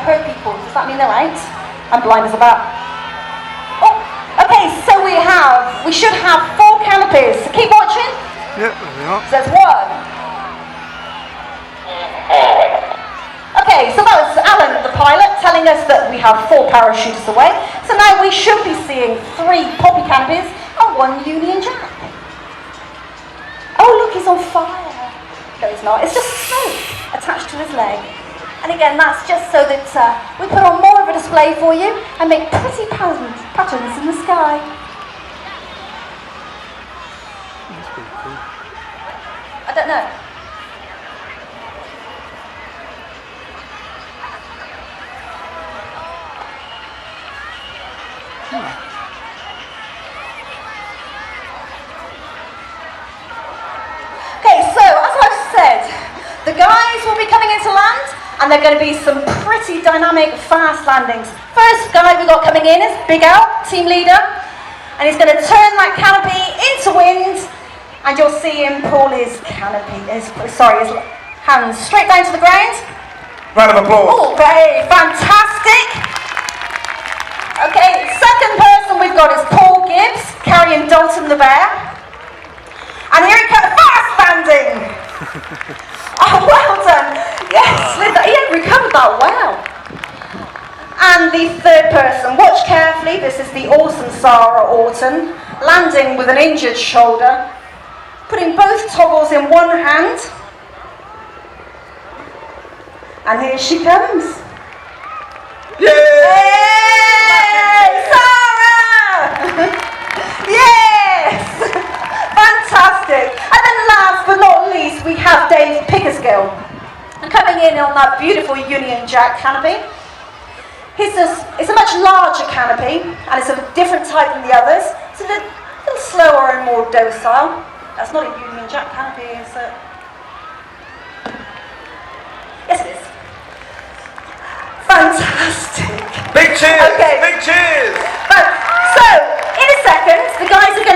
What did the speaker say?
heard people. Does that mean they're out? I'm blind as a bat. Oh, okay, so we should have 4 canopies. So keep watching. Yep, there we are. So there's 1. Okay, so that was Alan, the pilot, telling us that we have 4 parachutists away. So now we should be seeing 3 poppy canopies and 1 Union Jack. Oh look, he's on fire. No, he's not. It's just smoke attached to his leg. And again, that's just so that we put on more of a display for you and make pretty patterns in the sky. That's pretty cool. I don't know. Okay, so as I've said, the guys will be coming into land and there are going to be some pretty dynamic, fast landings. First guy we've got coming in is Big Al, team leader, and he's going to turn that canopy into wind, and you'll see him pull his his hands straight down to the ground. Round of applause. Oh, great, fantastic. Okay, second person we've got is Paul Gibbs, carrying Dalton the bear. And here he comes, fast landing. Oh, well done. Yes, he had recovered that well. And the third person, watch carefully, this is the awesome Sarah Orton, landing with an injured shoulder, putting both toggles in one hand. And here she comes. Yay! Yay! Sarah! Yes! Fantastic. And then last but not least, we have Dave Pickersgill. And coming in on that beautiful Union Jack canopy. It's a much larger canopy, and it's of a different type than the others. It's a little slower and more docile. That's not a Union Jack canopy, is it? Yes, it is. Fantastic. Big cheers! Okay. Big cheers! So, in a second, the guys are going